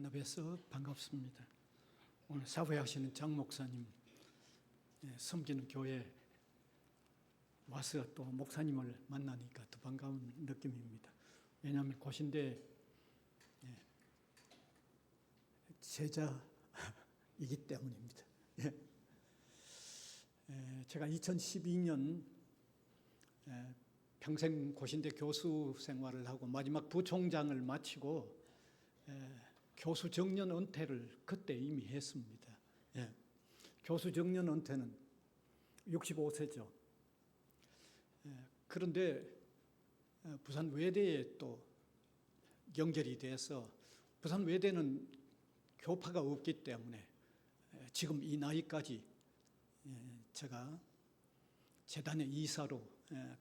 만나 뵈서 반갑습니다. 오늘 사회하시는 장 목사님 섬기는 교회 와서 또 목사님을 만나니까 더 반가운 느낌입니다. 왜냐하면 고신대 제자이기 때문입니다. 제가 2012년 평생 고신대 교수 생활을 하고 마지막 부총장을 마치고 교수 정년 은퇴를 그때 이미 했습니다. 교수 정년 은퇴는 65세죠. 그런데 부산 외대에 또 연결이 돼서 부산 외대는 교파가 없기 때문에 지금 이 나이까지 제가 재단의 이사로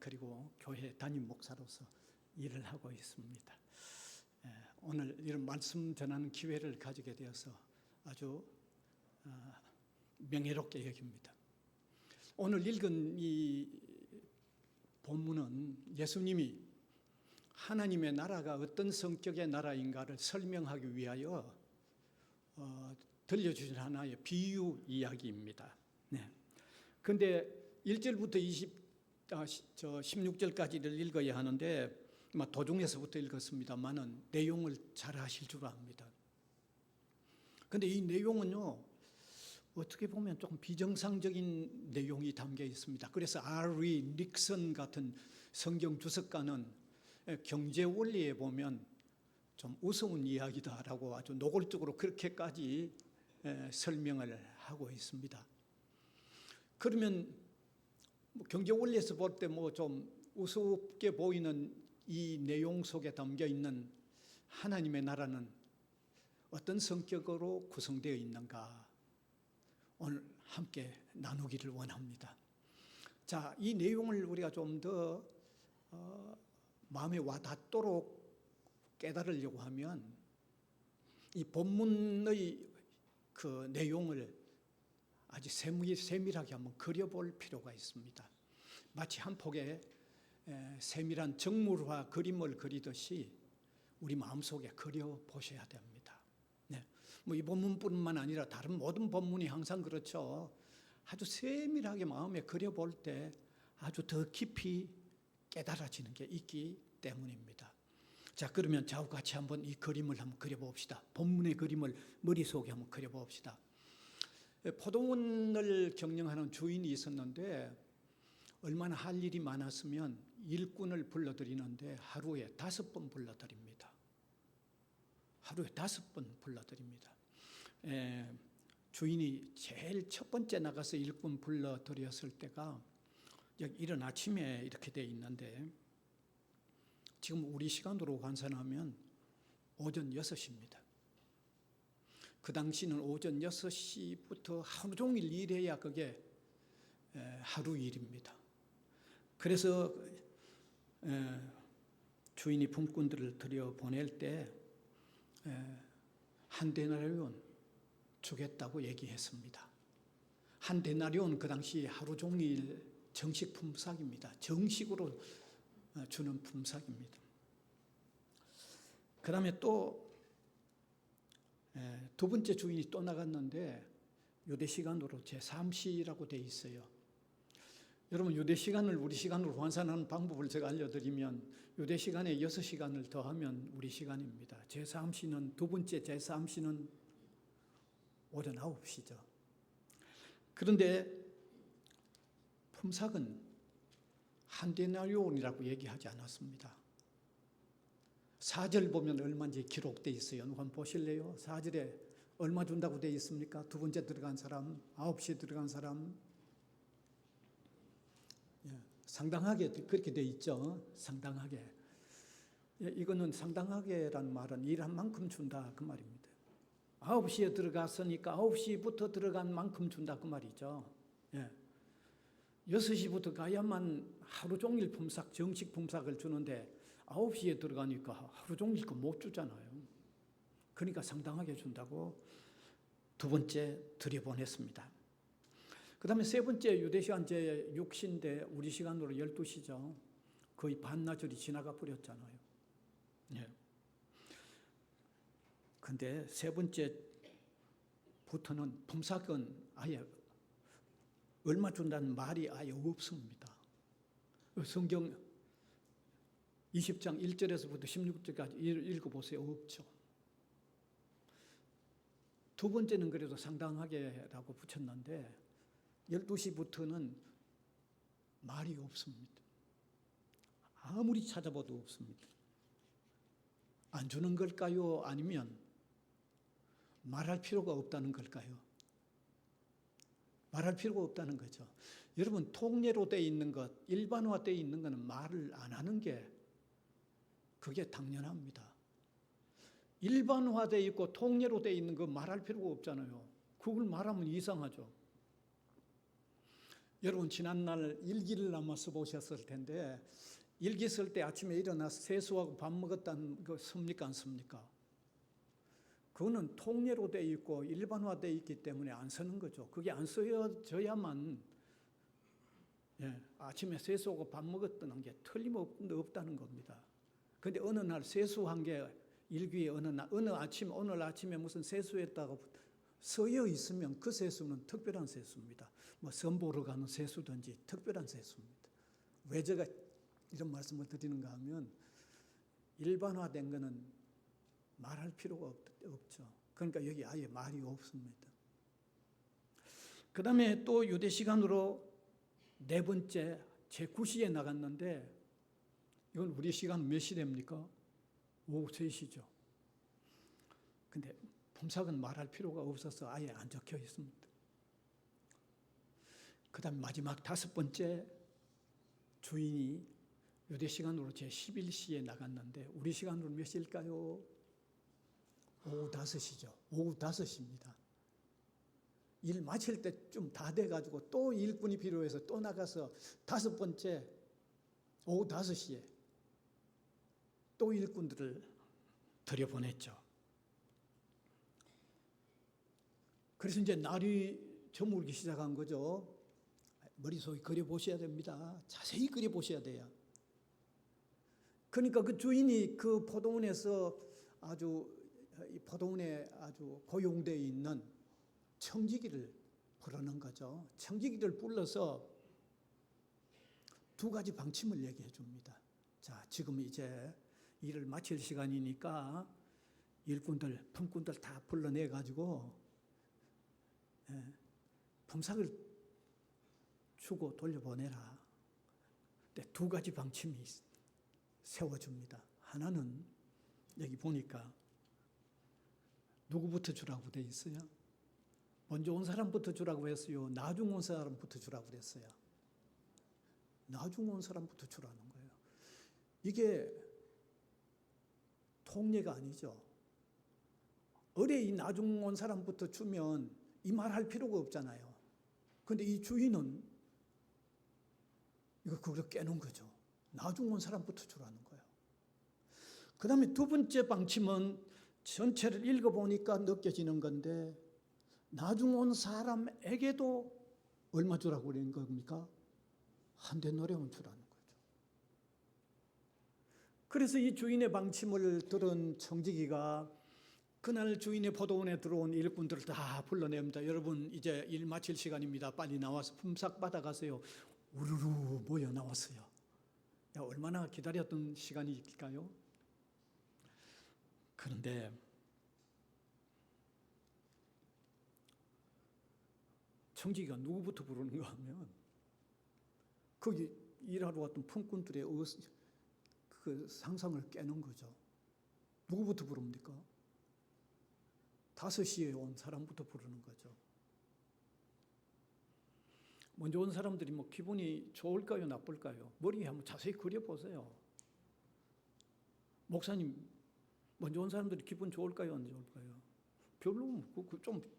그리고 교회 담임 목사로서 일을 하고 있습니다. 오늘 이런 말씀 전하는 기회를 가지게 되어서 아주 명예롭게 여깁니다. 오늘 읽은 이 본문은 예수님이 하나님의 나라가 어떤 성격의 나라인가를 설명하기 위하여 들려주신 하나의 비유 이야기입니다. 그런데 1절부터 16절까지를 읽어야 하는데 도중에서부터 읽었습니다만은 내용을 잘 아실 줄 압니다. 그런데 이 내용은요, 어떻게 보면 조금 비정상적인 내용이 담겨 있습니다. 그래서 R.E. 닉슨 같은 성경 주석가는 경제 원리에 보면 좀 우스운 이야기다라고 아주 노골적으로 그렇게까지 설명을 하고 있습니다. 그러면 경제 원리에서 볼 때 좀 우습게 보이는 이 내용 속에 담겨 있는 하나님의 나라는 어떤 성격으로 구성되어 있는가 오늘 함께 나누기를 원합니다. 자, 이 내용을 우리가 좀 더 마음에 와닿도록 깨달으려고 하면 이 본문의 그 내용을 아주 세밀하게 한번 그려볼 필요가 있습니다. 마치 한 폭의 세밀한 정물화 그림을 그리듯이 우리 마음속에 그려보셔야 됩니다. 이 본문뿐만 아니라 다른 모든 본문이 항상 그렇죠. 아주 세밀하게 마음에 그려볼 때 아주 더 깊이 깨달아지는 게 있기 때문입니다. 자, 그러면 저하고 같이 한번 이 그림을 한번 그려봅시다. 본문의 그림을 머릿속에 한번 그려봅시다. 포도원을 경영하는 주인이 있었는데 얼마나 할 일이 많았으면 일꾼을 불러들이는데 하루에 5번 불러드립니다. 하루에 5번 불러드립니다. 주인이 제일 첫 번째 나가서 일꾼 불러들였을 때가 여기 이른 아침에 이렇게 돼 있는데 지금 우리 시간으로 환산하면 오전 6시입니다. 그 당시는 오전 6시부터 하루 종일 일해야 그게 하루 일입니다. 그래서 주인이 품꾼들을 들여보낼 때 한 데나리온 주겠다고 얘기했습니다. 한 데나리온 그 당시 하루 종일 정식 품삯입니다. 정식으로 주는 품삯입니다. 그 다음에 또 두 번째 주인이 또 나갔는데 유대 시간으로 제3시라고 돼 있어요. 여러분, 유대 시간을 우리 시간으로 환산하는 방법을 제가 알려드리면 유대 시간에 6시간을 더하면 우리 시간입니다. 제3시는 두 번째 제3시는 오전 9시죠. 그런데 품삯은 한 데나리온이라고 얘기하지 않았습니다. 4절 보면 얼마인지 기록되어 있어요. 한번 보실래요? 4절에 얼마 준다고 되어 있습니까? 두 번째 들어간 사람, 9시에 들어간 사람. 상당하게 그렇게 되어 있죠. 상당하게. 이거는 상당하게라는 말은 일한 만큼 준다 그 말입니다. 9시에 들어갔으니까 9시부터 들어간 만큼 준다 그 말이죠. 6시부터 가야만 하루 종일 품삯, 정식 품삯을 주는데 9시에 들어가니까 하루 종일 거 못 주잖아요. 그러니까 상당하게 준다고 두 번째 들여보냈습니다. 그 다음에 세 번째 유대시간 제6시인데 우리 시간으로 12시죠. 거의 반나절이 지나가 버렸잖아요. 근데 세 번째부터는 품삯은 아예 얼마 준다는 말이 아예 없습니다. 성경 20장 1절에서부터 16절까지 읽어보세요. 없죠. 두 번째는 그래도 상당하게라고 붙였는데 12시부터는 말이 없습니다. 아무리 찾아봐도 없습니다. 안 주는 걸까요? 아니면 말할 필요가 없다는 걸까요? 말할 필요가 없다는 거죠. 여러분, 통례로 되어 있는 것, 일반화되어 있는 것은 말을 안 하는 게 그게 당연합니다. 일반화되어 있고 통례로 되어 있는 거 말할 필요가 없잖아요. 그걸 말하면 이상하죠. 여러분, 지난날 일기를 아마 써보셨을 텐데 일기 쓸 때 아침에 일어나서 세수하고 밥 먹었다는 거 씁니까? 안 씁니까? 그거는 통례로 되어 있고 일반화되어 있기 때문에 안 쓰는 거죠. 그게 안 쓰여져야만 아침에 세수하고 밥 먹었다는 게 틀림없다는 겁니다. 그런데 어느 날 세수한 게 일기에 오늘 아침에 무슨 세수했다고 써여 있으면 그 세수는 특별한 세수입니다. 뭐 선보러 가는 세수든지 특별한 세수입니다. 왜 제가 이런 말씀을 드리는가 하면 일반화된 거는 말할 필요가 없죠. 그러니까 여기 아예 말이 없습니다. 그 다음에 또 유대 시간으로 네 번째 제9시에 나갔는데 이건 우리 시간 몇 시됩니까? 오후 3시죠. 근데 품삯은 말할 필요가 없어서 아예 안 적혀 있습니다. 그 다음 마지막 다섯 번째 주인이 유대 시간으로 제11시에 나갔는데 우리 시간으로 몇 시일까요? 오후 5시죠. 오후 5시입니다. 일 마칠 때쯤 다 돼가지고 또 일꾼이 필요해서 또 나가서 다섯 번째 오후 5시에 또 일꾼들을 들여보냈죠. 그래서 이제 날이 저물기 시작한 거죠. 머릿속에 그려보셔야 됩니다. 자세히 그려보셔야 돼요. 그러니까 그 주인이 그 포도원에서 포도원에 아주 고용되어 있는 청지기를 부르는 거죠. 청지기를 불러서 두 가지 방침을 얘기해 줍니다. 자, 지금 이제 일을 마칠 시간이니까 품꾼들 다 불러내가지고 품삯을 주고 돌려보내라. 근데 두 가지 방침이 세워줍니다. 하나는 여기 보니까 누구부터 주라고 돼 있어요? 먼저 온 사람부터 주라고 했어요? 나중 온 사람부터 주라고 그랬어요? 나중 온 사람부터 주라는 거예요. 이게 통례가 아니죠. 어뢰 이 나중 온 사람부터 주면 이 말 할 필요가 없잖아요. 그런데 이 주인은 그걸 깨는 거죠. 나중 온 사람부터 주라는 거예요. 그 다음에 두 번째 방침은 전체를 읽어보니까 느껴지는 건데 나중 온 사람에게도 얼마 주라고 그러는 겁니까? 한 데노래만 주라는 거죠. 그래서 이 주인의 방침을 들은 청지기가 그날 주인의 포도원에 들어온 일꾼들을 다 불러냅니다. 여러분 이제 일 마칠 시간입니다. 빨리 나와서 품삯 받아가세요. 우르르 모여 나왔어요. 얼마나 기다렸던 시간일까요? 그런데 청지기가 누구부터 부르는가 하면 거기 일하러 왔던 품꾼들의 그 상상을 깨는 거죠. 누구부터 부릅니까? 5시에 온 사람부터 부르는 거죠. 먼저 온 사람들이 뭐 기분이 좋을까요, 나쁠까요? 머리에 한번 자세히 그려보세요. 목사님, 먼저 온 사람들이 기분 좋을까요, 안 좋을까요? 별로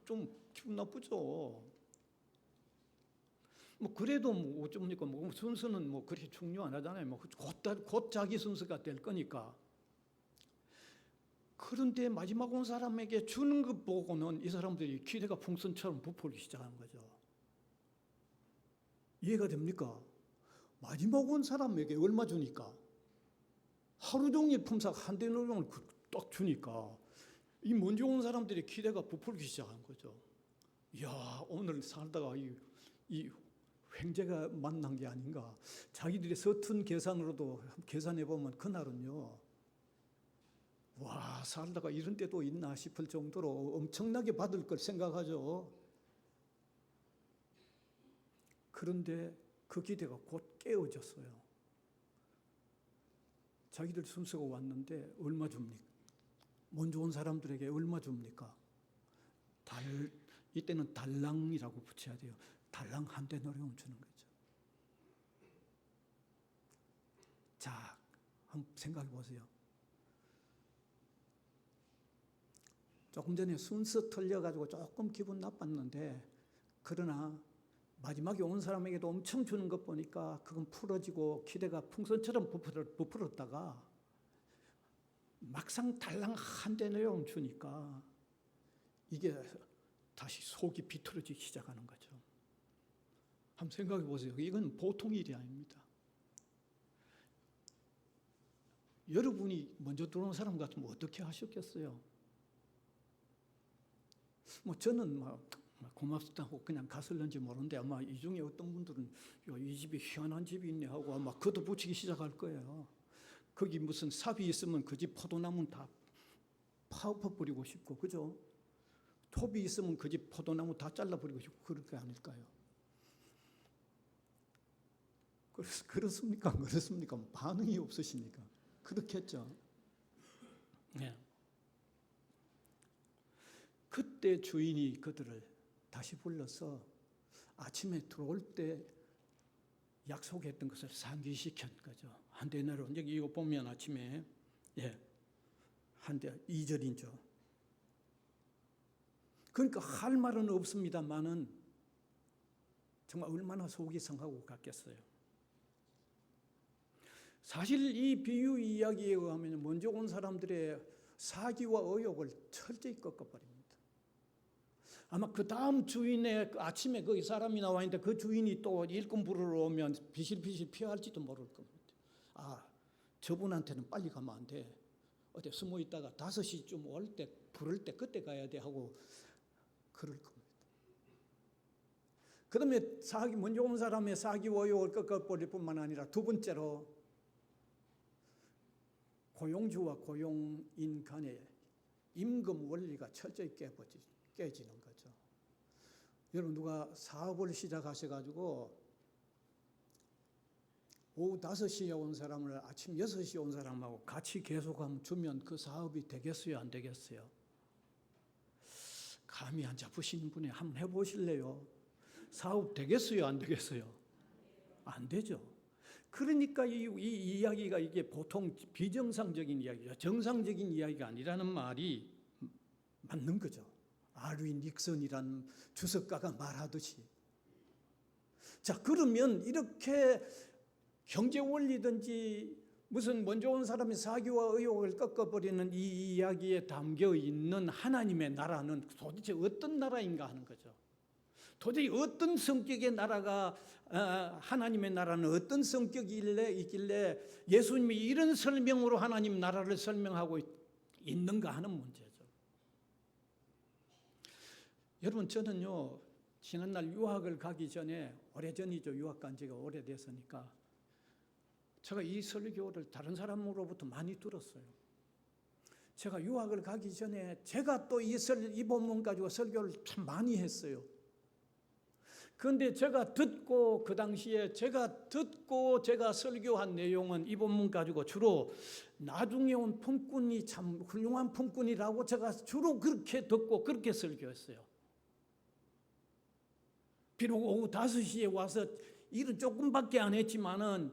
좀 기분 나쁘죠. 뭐 그래도 뭐 어쩝니까? 뭐 순서는 뭐 그렇게 중요 안 하잖아요. 뭐 곧 자기 순서가 될 거니까. 그런데 마지막 온 사람에게 주는 것 보고는 이 사람들이 기대가 풍선처럼 부풀기 시작하는 거죠. 이해가 됩니까? 마지막 온 사람에게 얼마 주니까? 하루 종일 품삯 한 데노량을 딱 주니까 이 먼저 온 사람들의 기대가 부풀기 시작한 거죠. 이야, 오늘 살다가 이 횡재가 만난 게 아닌가. 자기들의 서툰 계산으로도 계산해 보면 그날은요, 와, 살다가 이런 때도 있나 싶을 정도로 엄청나게 받을 걸 생각하죠. 그런데 그 기대가 곧 깨어졌어요. 자기들 순서가 왔는데 얼마 줍니까? 먼저 온 사람들에게 얼마 줍니까? 이때는 달랑이라고 붙여야 돼요. 달랑 한 데나리온 주는 거죠. 자, 한번 생각해 보세요. 조금 전에 순서 틀려가지고 조금 기분 나빴는데, 그러나 마지막에 온 사람에게도 엄청 주는 것 보니까 그건 풀어지고 기대가 풍선처럼 부풀었다가 막상 달랑 한 데나리온 주니까 이게 다시 속이 비틀어지기 시작하는 거죠. 한번 생각해 보세요. 이건 보통 일이 아닙니다. 여러분이 먼저 들어온 사람 같으면 어떻게 하셨겠어요? 저는 고맙다고 그냥 갔을는지 모르는데, 아마 이 중에 어떤 분들은 이 집이 희한한 집이 있네 하고 아마 그도 붙이기 시작할 거예요. 거기 무슨 삽이 있으면 그 집 포도나무는 다 파엎어버리고 싶고, 그죠? 톱이 있으면 그 집 포도나무 다 잘라버리고 싶고, 그럴 게 아닐까요? 그렇습니까? 그렇습니까? 반응이 없으시니까 그렇겠죠. 네. 그때 주인이 그들을 다시 불러서 아침에 들어올 때 약속했던 것을 상기시킨 거죠. 한 데나리온, 여기 이거 보면 아침에 한 대 2절이죠. 그러니까 할 말은 없습니다만은 정말 얼마나 속이 상하고 같겠어요. 사실 이 비유 이야기에 의하면 먼저 온 사람들의 사기와 의욕을 철저히 꺾어버립니다. 아마 그 다음 주인의 아침에 거기 사람이 나와 있는데 그 주인이 또 일꾼 부르러 오면 비실비실 피할지도 모를 겁니다. 아, 저분한테는 빨리 가면 안 돼. 어디 숨어 있다가 5시쯤 올 때 부를 때 그때 가야 돼 하고 그럴 겁니다. 그다음에 먼저 온 사람의 사기와 의욕을 꺾어버릴 뿐만 아니라 두 번째로 고용주와 고용인 간의 임금 원리가 철저히 깨지는 거죠. 여러분, 누가 사업을 시작하셔가지고 오후 5시에 온 사람을 아침 6시에 온 사람하고 같이 계속하면 주면 그 사업이 되겠어요, 안 되겠어요? 감이 안 잡으시는 분이 한번 해보실래요? 사업 되겠어요, 안 되겠어요? 안 되죠. 그러니까 이 이야기가 이게 보통 비정상적인 이야기죠. 정상적인 이야기가 아니라는 말이 맞는 거죠. 아르위 닉슨이라는 주석가가 말하듯이. 자, 그러면 이렇게 경제 원리든지 무슨 먼저 온 사람의 사기와 의욕을 꺾어버리는 이 이야기에 담겨 있는 하나님의 나라는 도대체 어떤 나라인가 하는 거죠. 도대체 어떤 성격의 나라가, 하나님의 나라는 어떤 성격이 있길래 예수님이 이런 설명으로 하나님 나라를 설명하고 있는가 하는 문제죠. 여러분, 저는요, 지난날 유학을 가기 전에, 오래전이죠. 유학 간 지가 오래됐으니까 제가 이 설교를 다른 사람으로부터 많이 들었어요. 제가 유학을 가기 전에 제가 또 이 본문 가지고 설교를 참 많이 했어요. 그런데 제가 듣고 그 당시에 제가 설교한 내용은 이 본문 가지고 주로 나중에 온 품꾼이 참 훌륭한 품꾼이라고 제가 주로 그렇게 듣고 그렇게 설교했어요. 비록 오후 5시에 와서 일은 조금밖에 안 했지만은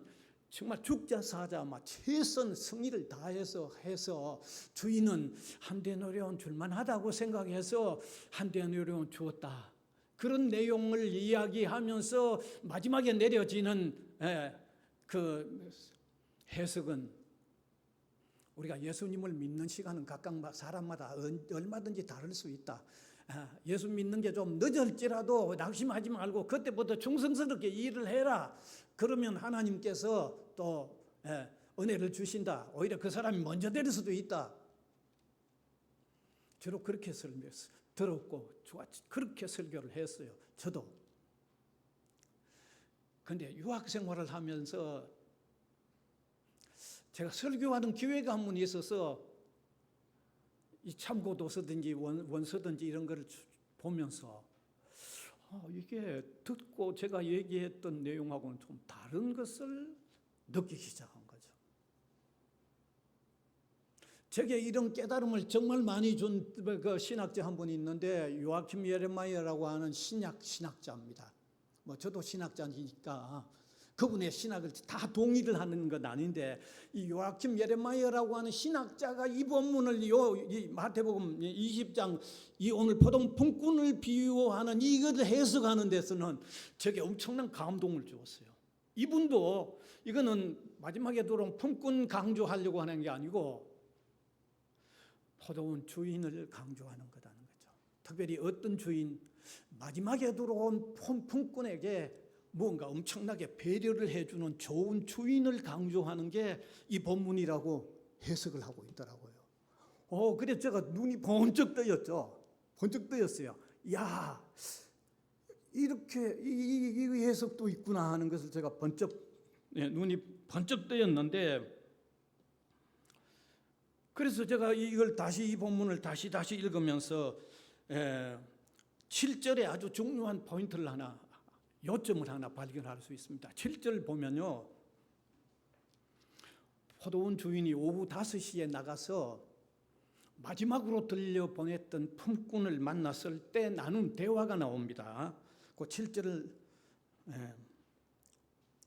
정말 죽자 사자 최선 성의를 다해서 주인은 한 데나리온 줄만하다고 생각해서 한 데나리온 주었다. 그런 내용을 이야기하면서 마지막에 내려지는 그 해석은, 우리가 예수님을 믿는 시간은 각각 사람마다 얼마든지 다를 수 있다. 예수 믿는 게 좀 늦을지라도 낙심하지 말고 그때부터 충성스럽게 일을 해라. 그러면 하나님께서 또 은혜를 주신다. 오히려 그 사람이 먼저 될 수도 있다. 주로 그렇게 들었고 그렇게 설교를 했어요. 저도. 근데 유학 생활을 하면서 제가 설교하는 기회가 한 번 있어서 이 참고도서든지 원서든지 이런 거를 보면서 이게 듣고 제가 얘기했던 내용하고는 좀 다른 것을 느끼기 시작한 거죠. 제게 이런 깨달음을 정말 많이 준 그 신학자 한 분이 있는데 요아킴 예레마이어라고 하는 신학자입니다. 뭐 저도 신학자니까 그분의 신학을 다 동의를 하는 건 아닌데 이 요아킴 예레마이어라고 하는 신학자가 이 본문을 이 마태복음 20장 이 오늘 포동 품꾼을 비유하는 이것을 해석하는 데서는 제게 엄청난 감동을 주었어요. 이분도 이거는 마지막에 들어온 품꾼 강조하려고 하는 게 아니고 포도원 주인을 강조하는 거라는 거죠. 특별히 어떤 주인, 마지막에 들어온 품꾼에게 뭔가 엄청나게 배려를 해주는 좋은 주인을 강조하는 게 이 본문이라고 해석을 하고 있더라고요. 그래서 제가 눈이 번쩍 뜨였죠. 번쩍 뜨였어요. 야, 이렇게 이 해석도 있구나 하는 것을 제가 눈이 번쩍 뜨였는데, 그래서 제가 이걸 다시 이 본문을 다시 읽으면서 7절에 아주 중요한 포인트를 요점을 하나 발견할 수 있습니다. 7절 보면요, 포도원 주인이 오후 5시에 나가서 마지막으로 들려보냈던 품꾼을 만났을 때 나눈 대화가 나옵니다. 그 7절,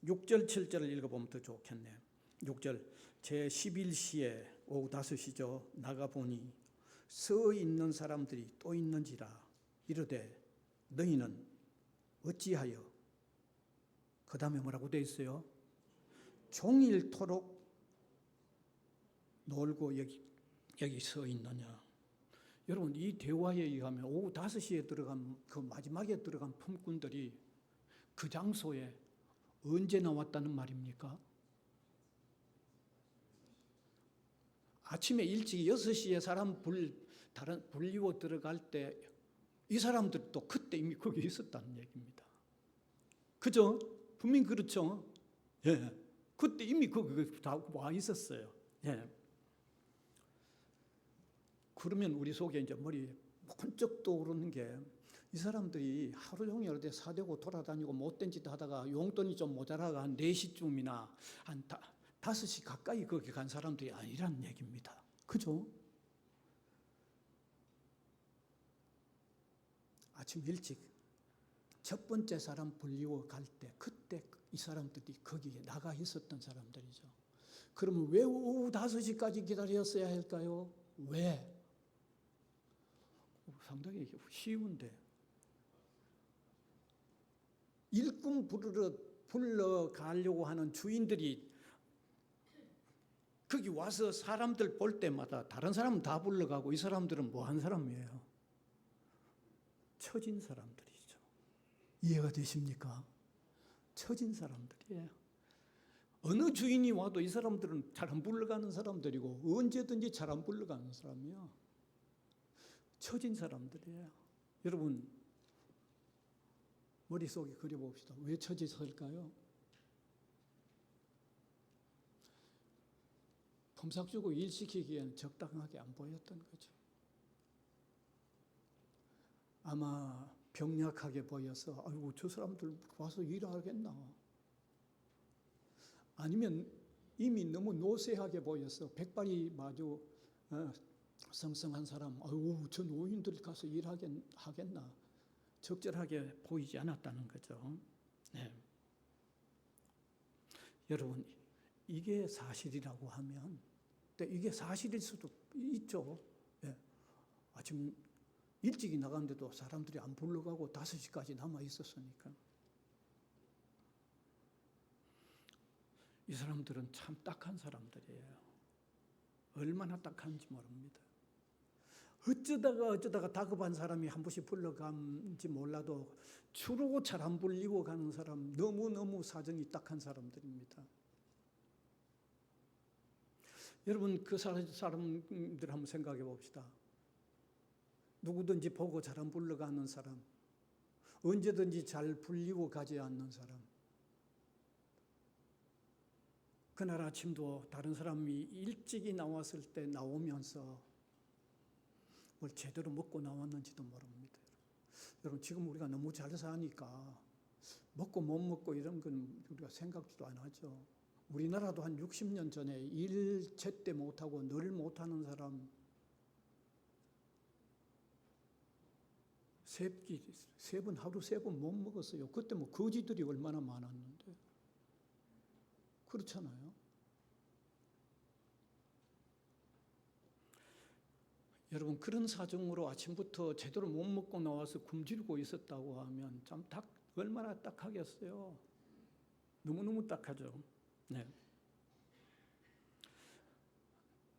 6절, 7절을 읽어보면 더 좋겠네요. 6절, 제 11시에 오후 5시죠. 나가보니 서 있는 사람들이 또 있는지라 이르되 너희는 어찌하여, 그 다음에 뭐라고 되어 있어요? 종일토록 놀고 여기 서 있느냐. 여러분, 이 대화에 의하면 오후 5시에 들어간 그 마지막에 들어간 품꾼들이 그 장소에 언제 나왔다는 말입니까? 아침에 일찍 6시에 사람 불리고 들어갈 때 이 사람들도 그때 이미 거기 있었다는 얘기입니다. 그죠? 분명히 그렇죠? 예. 그때 이미 거기 다 와 있었어요. 예. 그러면 우리 속에 이제 머리에 번쩍 떠오르는 게, 이 사람들이 하루 종일 어디 사대고 돌아다니고 못된 짓 하다가 용돈이 좀 모자라가 한 4시쯤이나 한 5시 가까이 거기 간 사람들이 아니라는 얘기입니다. 그죠? 아침 일찍 첫 번째 사람 불리고 갈 때 그때 이 사람들이 거기에 나가 있었던 사람들이죠. 그러면 왜 오후 5시까지 기다렸어야 할까요? 왜? 상당히 쉬운데, 일꾼 불러 가려고 하는 주인들이 거기 와서 사람들 볼 때마다 다른 사람은 다 불러가고 이 사람들은 뭐 한 사람이에요? 처진 사람들이죠. 이해가 되십니까? 처진 사람들이에요. 어느 주인이 와도 이 사람들은 잘 안 불러가는 사람들이고 언제든지 잘 안 불러가는 사람이요. 처진 사람들이에요. 여러분, 머릿속에 그려봅시다. 왜 처지설까요? 품삯 주고 일시키기에는 적당하게 안 보였던 거죠. 아마 병약하게 보여서 아이고 저 사람들 와서 일하겠나, 아니면 이미 너무 노쇠하게 보여서 백발이 마주 성성한 사람, 아이고 저 노인들 가서 일하겠나, 적절하게 보이지 않았다는 거죠. 네. 여러분, 이게 사실이라고 하면, 이게 사실일 수도 있죠. 네. 아침 일찍이 나갔는데도 사람들이 안 불러가고 5시까지 남아 있었으니까. 이 사람들은 참 딱한 사람들이에요. 얼마나 딱한지 모릅니다. 어쩌다가 다급한 사람이 한 번씩 불러간지 몰라도 주로 잘 안 불리고 가는 사람, 너무너무 사정이 딱한 사람들입니다. 여러분, 그 사람들 한번 생각해 봅시다. 누구든지 보고 잘 안 불러가는 사람, 언제든지 잘 불리고 가지 않는 사람. 그날 아침도 다른 사람이 일찍이 나왔을 때 나오면서 뭘 제대로 먹고 나왔는지도 모릅니다. 여러분, 지금 우리가 너무 잘 사니까 먹고 못 먹고 이런 건 우리가 생각도 안 하죠. 우리나라도 한 60년 전에 일 제때 못하고 늘 못하는 사람 하루 세 번 못 먹었어요. 그때 뭐 거지들이 얼마나 많았는데. 그렇잖아요. 여러분, 그런 사정으로 아침부터 제대로 못 먹고 나와서 굶주리고 있었다고 하면 참 얼마나 딱하겠어요. 너무너무 딱하죠. 네.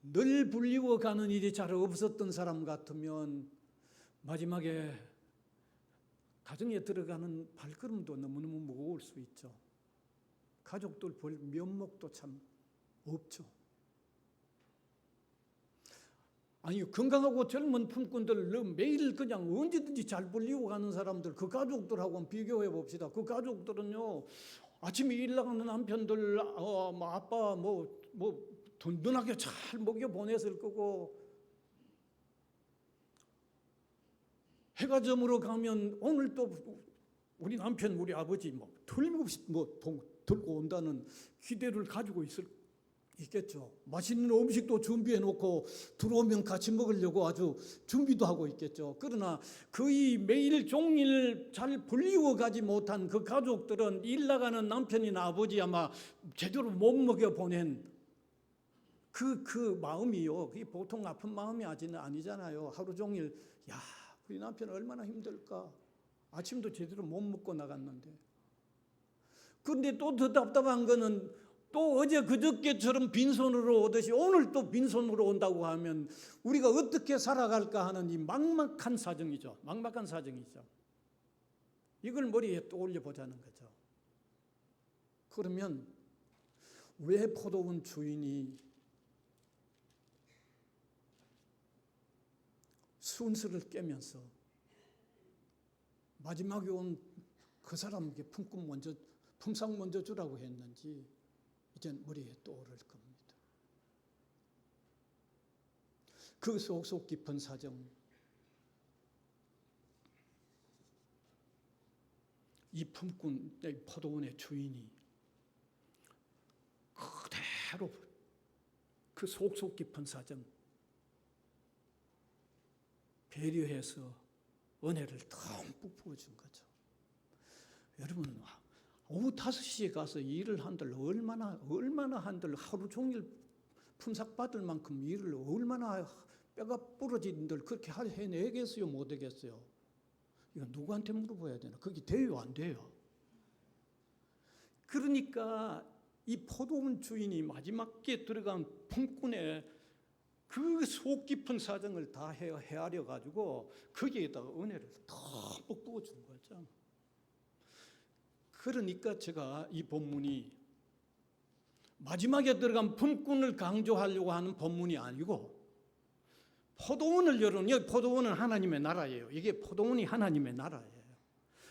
늘 불리고 가는 일이 잘 없었던 사람 같으면 마지막에 가정에 들어가는 발걸음도 너무너무 무거울 수 있죠. 가족들 볼 면목도 참 없죠. 아니, 건강하고 젊은 품꾼들 매일 그냥 언제든지 잘 불리고 가는 사람들, 그 가족들하고 비교해 봅시다. 그 가족들은요, 아침에 일 나가는 남편들, 아빠 든든하게 잘 먹여 보냈을 거고, 해가 저물어 가면 오늘 또 우리 남편, 우리 아버지 틀림없이 들고 온다는 기대를 가지고 있겠죠. 맛있는 음식도 준비해 놓고 들어오면 같이 먹으려고 아주 준비도 하고 있겠죠. 그러나 거의 매일 종일 잘 불리고 가지 못한 그 가족들은 일 나가는 남편이나 아버지 아마 제대로 못 먹여 보낸 그 마음이요. 그게 보통 아픈 마음이 아니잖아요. 하루 종일 우리 남편 얼마나 힘들까. 아침도 제대로 못 먹고 나갔는데. 그런데 또 더 답답한 거는 또 어제 그저께처럼 빈손으로 오듯이 오늘 또 빈손으로 온다고 하면 우리가 어떻게 살아갈까 하는 이 막막한 사정이죠. 막막한 사정이죠. 이걸 머리에 떠올려 보자는 거죠. 그러면 왜 포도원 주인이 순서를 깨면서 마지막에 온 그 사람에게 품상 먼저 주라고 했는지 이젠 머리에 떠오를 겁니다. 그 속속 깊은 사정, 이 품꾼, 포도원의 주인이 그대로 그 속속 깊은 사정 배려해서 은혜를 듬뿍 부어준 거죠. 여러분, 오후 5시에 가서 일을 한들 얼마나 한들 하루 종일 품삯 받을 만큼 일을 얼마나 뼈가 부러진들 그렇게 해내겠어요, 못하겠어요? 이거 누구한테 물어봐야 되나? 그게 돼요, 안 돼요? 그러니까 이 포도원 주인이 마지막에 들어간 품꾼의 그 속 깊은 사정을 다 헤아려 가지고 거기에다가 은혜를 듬뿍 부어준 거죠. 그러니까 제가 이 본문이 마지막에 들어간 품꾼을 강조하려고 하는 본문이 아니고 포도원을 열어놓은, 여기 포도원은 하나님의 나라예요. 이게 포도원이 하나님의 나라예요.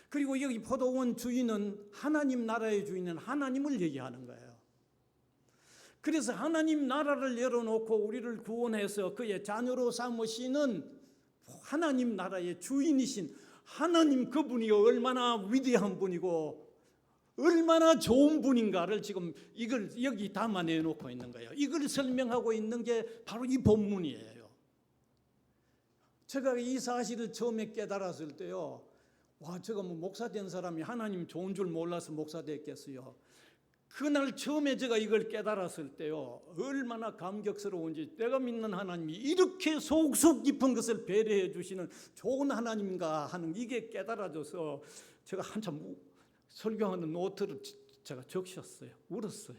그리고 여기 포도원 주인은 하나님 나라의 주인은 하나님을 얘기하는 거예요. 그래서 하나님 나라를 열어놓고 우리를 구원해서 그의 자녀로 삼으시는 하나님 나라의 주인이신 하나님, 그분이 얼마나 위대한 분이고 얼마나 좋은 분인가를 지금 이걸 여기 담아내놓고 있는 거예요. 이걸 설명하고 있는 게 바로 이 본문이에요. 제가 이 사실을 처음에 깨달았을 때요, 제가 목사 된 사람이 하나님 좋은 줄 몰라서 목사 됐겠어요. 그날 처음에 제가 이걸 깨달았을 때요, 얼마나 감격스러운지, 내가 믿는 하나님이 이렇게 속속 깊은 것을 배려해 주시는 좋은 하나님인가 하는 이게 깨달아져서 제가 한참 설교하는 노트를 제가 적셨어요. 울었어요.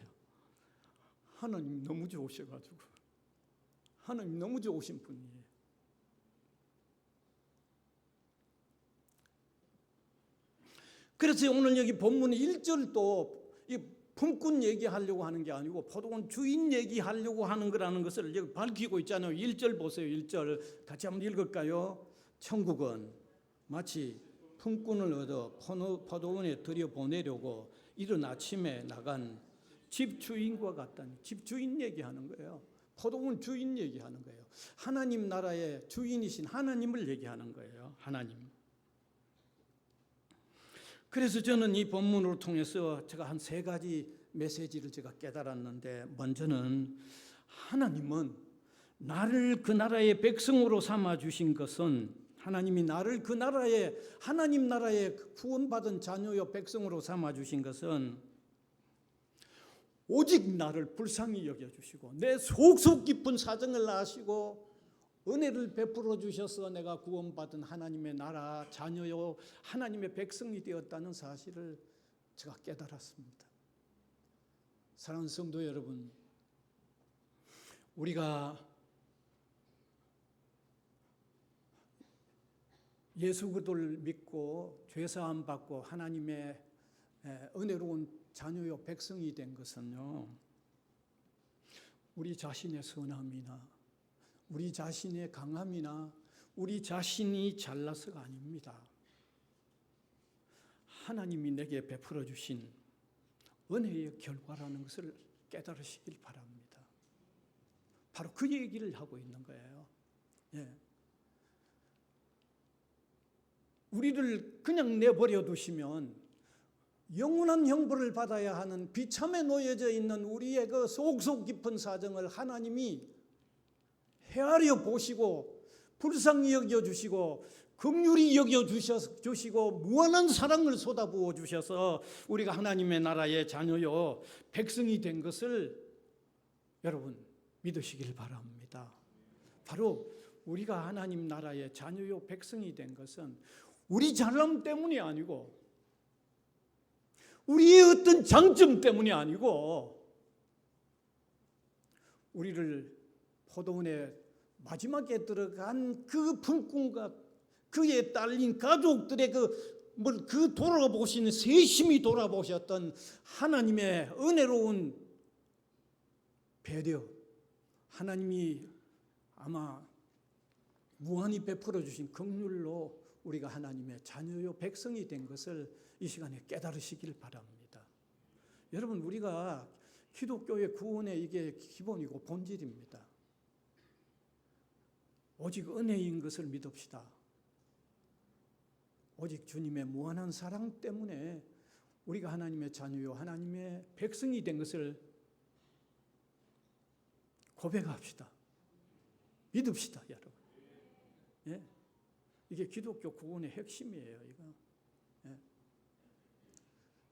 하나님 너무 좋으셔가지고, 하나님 너무 좋으신 분이에요. 그래서 오늘 여기 본문 1절도 이 품꾼 얘기하려고 하는 게 아니고 포도원 주인 얘기하려고 하는 거라는 것을 여기 밝히고 있잖아요. 1절 보세요. 1절 같이 한번 읽을까요? 천국은 마치 품꾼을 얻어 포도원에 들여보내려고 이른 아침에 나간 집주인과 같다니. 집주인 얘기하는 거예요. 포도원 주인 얘기하는 거예요. 하나님 나라의 주인이신 하나님을 얘기하는 거예요. 하나님. 그래서 저는 이 본문을 통해서 제가 한 3가지 메시지를 제가 깨달았는데, 먼저는 하나님은 나를 그 나라의 백성으로 삼아 주신 것은, 하나님이 나를 그 나라의 하나님 나라의 구원받은 자녀요 백성으로 삼아 주신 것은 오직 나를 불쌍히 여겨주시고 내 속속 깊은 사정을 아시고 은혜를 베풀어 주셔서 내가 구원받은 하나님의 나라 자녀요 하나님의 백성이 되었다는 사실을 제가 깨달았습니다. 사랑하는 성도 여러분, 우리가 예수 그리스도를 믿고 죄사함 받고 하나님의 은혜로운 자녀요 백성이 된 것은요, 우리 자신의 선함이나 우리 자신의 강함이나 우리 자신이 잘나서가 아닙니다. 하나님이 내게 베풀어 주신 은혜의 결과라는 것을 깨달으시길 바랍니다. 바로 그 얘기를 하고 있는 거예요. 예. 우리를 그냥 내버려 두시면 영원한 형벌을 받아야 하는 비참에 놓여져 있는 우리의 그 속속 깊은 사정을 하나님이 헤아려 보시고 불쌍히 여겨주시고 긍휼히 여겨주시고 무한한 사랑을 쏟아부어 주셔서 우리가 하나님의 나라의 자녀요 백성이 된 것을 여러분 믿으시길 바랍니다. 바로 우리가 하나님 나라의 자녀요 백성이 된 것은 우리 잘남 때문이 아니고 우리의 어떤 장점 때문이 아니고 우리를 포도원에 마지막에 들어간 그 품꾼과 그에 딸린 가족들의 그 돌아보시는 세심히 돌아보셨던 하나님의 은혜로운 배려, 하나님이 아마 무한히 베풀어 주신 긍휼로 우리가 하나님의 자녀요 백성이 된 것을 이 시간에 깨달으시길 바랍니다. 여러분, 우리가 기독교의 구원의 이게 기본이고 본질입니다. 오직 은혜인 것을 믿읍시다. 오직 주님의 무한한 사랑 때문에 우리가 하나님의 자녀요 하나님의 백성이 된 것을 고백합시다. 믿읍시다, 여러분. 예? 이게 기독교 구원의 핵심이에요. 이거. 예?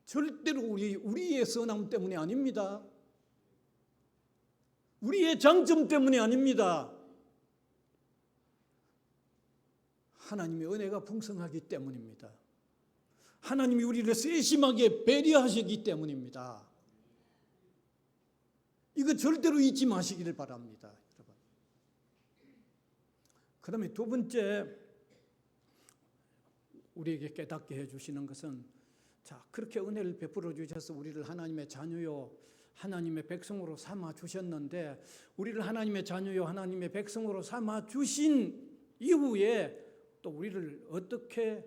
절대로 우리의 선함 때문이 아닙니다. 우리의 장점 때문이 아닙니다. 하나님의 은혜가 풍성하기 때문입니다. 하나님이 우리를 세심하게 배려하시기 때문입니다. 이거 절대로 잊지 마시기를 바랍니다, 여러분. 그 다음에 2번째 우리에게 깨닫게 해주시는 것은, 자, 그렇게 은혜를 베풀어 주셔서 우리를 하나님의 자녀요 하나님의 백성으로 삼아 주셨는데, 우리를 하나님의 자녀요 하나님의 백성으로 삼아 주신 이후에 또 우리를 어떻게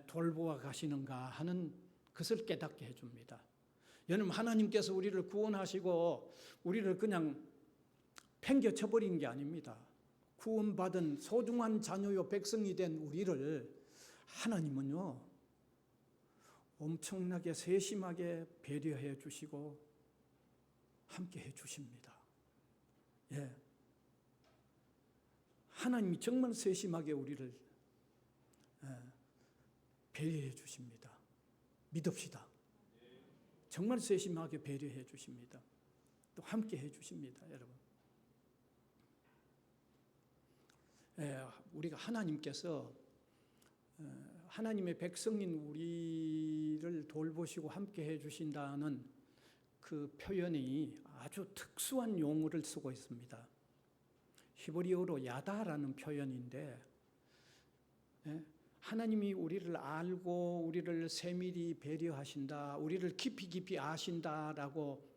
돌보아 가시는가 하는 것을 깨닫게 해줍니다. 여러분, 하나님께서 우리를 구원하시고 우리를 그냥 팽개쳐버린 게 아닙니다. 구원받은 소중한 자녀요 백성이 된 우리를 하나님은요 엄청나게 세심하게 배려해 주시고 함께 해 주십니다. 예. 하나님이 정말 세심하게 우리를 배려해 주십니다. 믿읍시다. 정말 세심하게 배려해 주십니다. 또 함께 해 주십니다, 여러분. 우리가 하나님께서 하나님의 백성인 우리를 돌보시고 함께 해 주신다는 그 표현이 아주 특수한 용어를 쓰고 있습니다. 히브리어로 야다라는 표현인데, 하나님이 우리를 알고 우리를 세밀히 배려하신다, 우리를 깊이 아신다라고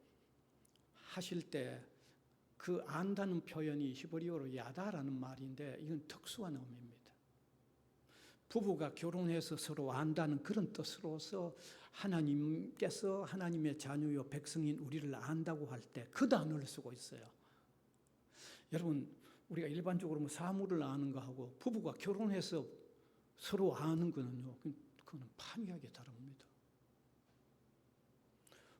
하실 때 그 안다는 표현이 히브리어로 야다라는 말인데, 이건 특수한 의미입니다. 부부가 결혼해서 서로 안다는 그런 뜻으로서 하나님께서 하나님의 자녀요 백성인 우리를 안다고 할 때 그 단어를 쓰고 있어요. 여러분, 우리가 일반적으로 뭐 사물을 아는 거하고 부부가 결혼해서 서로 아는 거는요, 그거는 판이하게 다릅니다.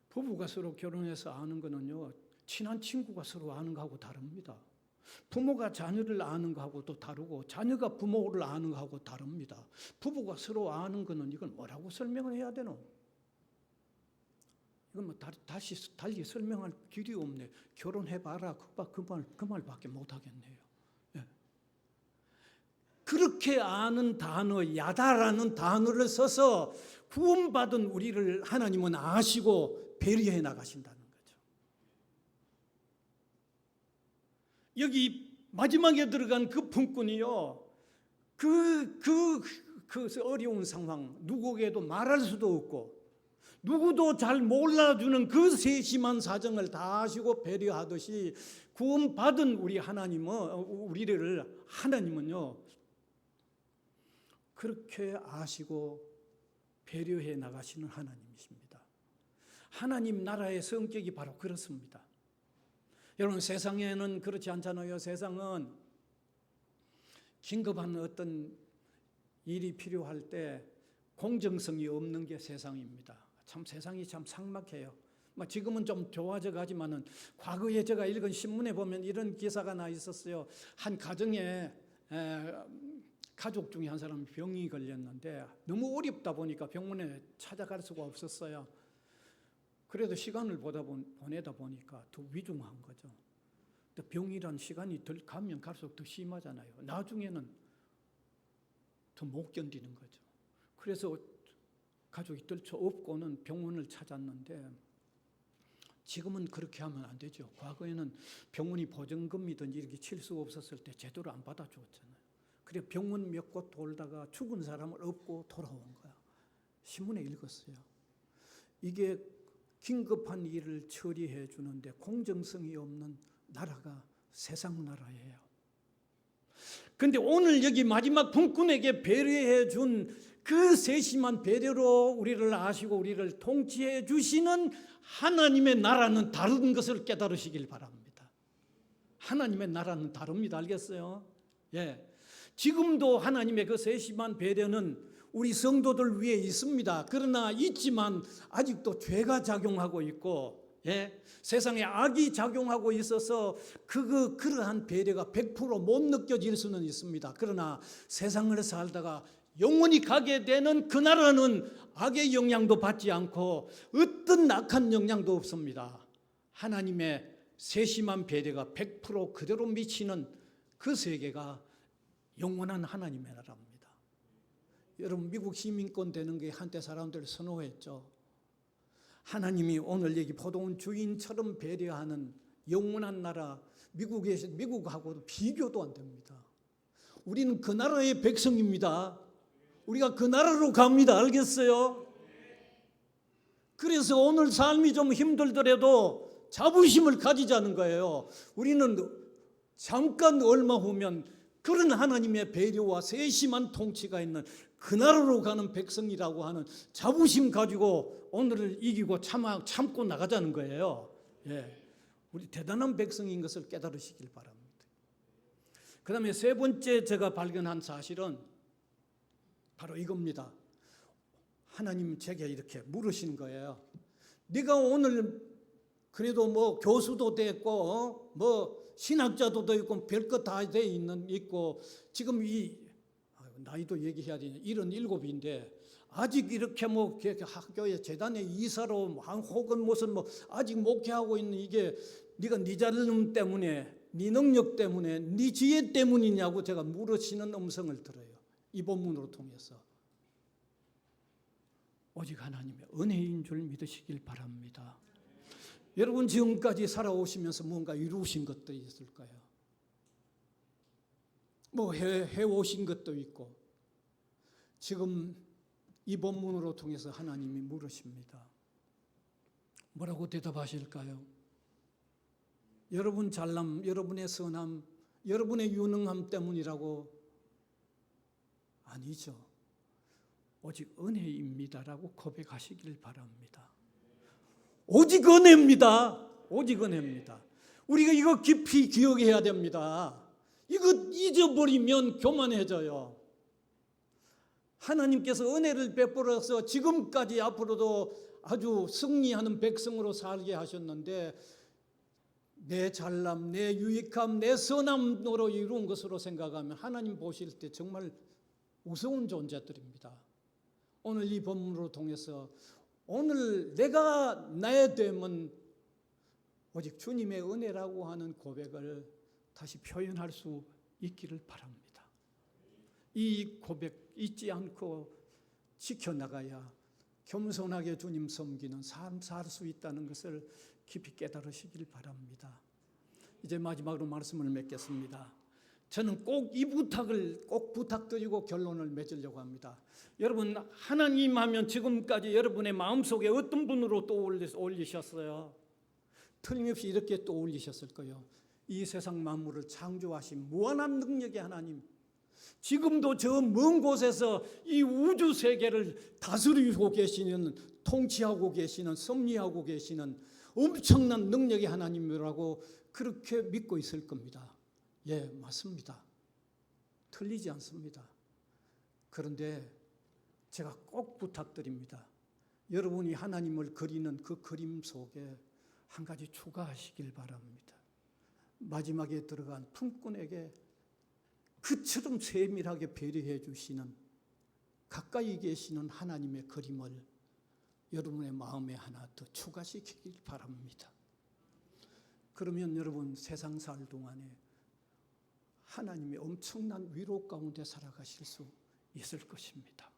부부가 서로 결혼해서 아는 거는요, 친한 친구가 서로 아는 거하고 다릅니다. 부모가 자녀를 아는 거하고 또 다르고 자녀가 부모를 아는 거하고 다릅니다. 부부가 서로 아는 거는 이건 뭐라고 설명을 해야 되노? 이건 뭐 다시 달리 설명할 길이 없네. 결혼해봐라 그 말밖에 못하겠네요. 예. 그렇게 아는 단어 야다라는 단어를 써서 구원받은 우리를 하나님은 아시고 배려해 나가신다는 거죠. 여기 마지막에 들어간 그 품꾼이요, 그 어려운 상황 누구에게도 말할 수도 없고 누구도 잘 몰라주는 그 세심한 사정을 다 아시고 배려하듯이 구원받은 우리 우리를 하나님은요 그렇게 아시고 배려해 나가시는 하나님이십니다. 하나님 나라의 성격이 바로 그렇습니다. 여러분, 세상에는 그렇지 않잖아요. 세상은 긴급한 어떤 일이 필요할 때 공정성이 없는 게 세상입니다. 참 세상이 참 삭막해요. 지금은 좀 좋아져 가지만은 과거에 제가 읽은 신문에 보면 이런 기사가 나 있었어요. 한 가정에 가족 중에 한 사람이 병이 걸렸는데 너무 어렵다 보니까 병원에 찾아갈 수가 없었어요. 그래도 시간을 보내다 보니까 더 위중한 거죠. 병이란 시간이 덜 가면 갈수록 더 심하잖아요. 나중에는 더 못 견디는 거죠. 그래서 가족이 떨쳐업고는 병원을 찾았는데 지금은 그렇게 하면 안 되죠. 과거에는 병원이 보증금이든지 이렇게 칠 수 없었을 때 제대로 안 받아주었잖아요. 그래 병원 몇 곳 돌다가 죽은 사람을 업고 돌아온 거야. 신문에 읽었어요. 이게 긴급한 일을 처리해 주는데 공정성이 없는 나라가 세상 나라예요. 그런데 오늘 여기 마지막 품꾼에게 배려해 준 그 세심한 배려로 우리를 아시고 우리를 통치해 주시는 하나님의 나라는 다른 것을 깨달으시길 바랍니다. 하나님의 나라는 다릅니다. 알겠어요? 예. 지금도 하나님의 그 세심한 배려는 우리 성도들 위에 있습니다. 그러나 있지만 아직도 죄가 작용하고 있고, 예? 세상에 악이 작용하고 있어서 그러한 배려가 100% 못 느껴질 수는 있습니다. 그러나 세상을 살다가 영원히 가게 되는 그 나라는 악의 영향도 받지 않고 어떤 악한 영향도 없습니다. 하나님의 세심한 배려가 100% 그대로 미치는 그 세계가 영원한 하나님의 나라입니다. 여러분, 미국 시민권 되는 게 한때 사람들 선호했죠. 하나님이 오늘 여기 포도원 주인처럼 배려하는 영원한 나라, 미국하고도 비교도 안 됩니다. 우리는 그 나라의 백성입니다. 우리가 그 나라로 갑니다. 알겠어요? 그래서 오늘 삶이 좀 힘들더라도 자부심을 가지자는 거예요. 우리는 잠깐 얼마 후면 그런 하나님의 배려와 세심한 통치가 있는 그 나라로 가는 백성이라고 하는 자부심 가지고 오늘을 이기고 참고 나가자는 거예요. 예. 우리 대단한 백성인 것을 깨달으시길 바랍니다. 그 다음에 세 번째 제가 발견한 사실은 바로 이겁니다. 하나님 제게 이렇게 물으신 거예요. 네가 오늘 그래도 뭐 교수도 됐고 뭐 신학자도 되고 별것 다 있고 지금 이 나이도 얘기해야 되냐 77인데 아직 이렇게 뭐 학교에 재단에 이사로 혹은 무슨 뭐 아직 목회하고 있는 이게 네가 네 자름 때문에 네 능력 때문에 네 지혜 때문이냐고 제가 물으시는 음성을 들어요. 이 본문으로 통해서. 오직 하나님의 은혜인 줄 믿으시길 바랍니다. 여러분 지금까지 살아오시면서 뭔가 이루신 것도 있을까요? 뭐 해오신 것도 있고 지금 이 본문으로 통해서 하나님이 물으십니다. 뭐라고 대답하실까요? 여러분 잘남, 여러분의 선함, 여러분의 유능함 때문이라고? 아니죠. 오직 은혜입니다라고 고백하시길 바랍니다. 오직 은혜입니다. 오직 은혜입니다. 우리가 이거 깊이 기억해야 됩니다. 이거 잊어버리면 교만해져요. 하나님께서 은혜를 베풀어서 지금까지 앞으로도 아주 승리하는 백성으로 살게 하셨는데 내 잘남, 내 유익함, 내 선함으로 이룬 것으로 생각하면 하나님 보실 때 정말 우스운 존재들입니다. 오늘 이 본문으로 통해서 오늘 내가 나의 됨은 오직 주님의 은혜라고 하는 고백을 다시 표현할 수 있기를 바랍니다. 이 고백 잊지 않고 지켜나가야 겸손하게 주님 섬기는 삶 살 수 있다는 것을 깊이 깨달으시길 바랍니다. 이제 마지막으로 말씀을 맺겠습니다. 저는 꼭 이 부탁을 꼭 부탁드리고 결론을 맺으려고 합니다. 여러분, 하나님 하면 지금까지 여러분의 마음속에 어떤 분으로 떠올리셨어요? 틀림없이 이렇게 떠올리셨을 거예요. 이 세상 만물을 창조하신 무한한 능력의 하나님, 지금도 저 먼 곳에서 이 우주 세계를 다스리고 계시는, 통치하고 계시는, 섭리하고 계시는 엄청난 능력의 하나님이라고 그렇게 믿고 있을 겁니다. 예, 맞습니다. 틀리지 않습니다. 그런데 제가 꼭 부탁드립니다. 여러분이 하나님을 그리는 그 그림 속에 한 가지 추가하시길 바랍니다. 마지막에 들어간 품꾼에게 그처럼 세밀하게 배려해 주시는 가까이 계시는 하나님의 그림을 여러분의 마음에 하나 더 추가시키길 바랍니다. 그러면 여러분 세상 살 동안에 하나님의 엄청난 위로 가운데 살아가실 수 있을 것입니다.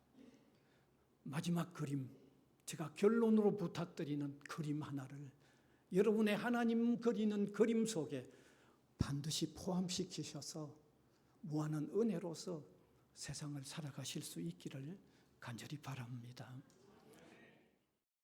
마지막 그림, 제가 결론으로 부탁드리는 그림 하나를 여러분의 하나님 그리는 그림 속에 반드시 포함시키셔서 무한한 은혜로서 세상을 살아가실 수 있기를 간절히 바랍니다.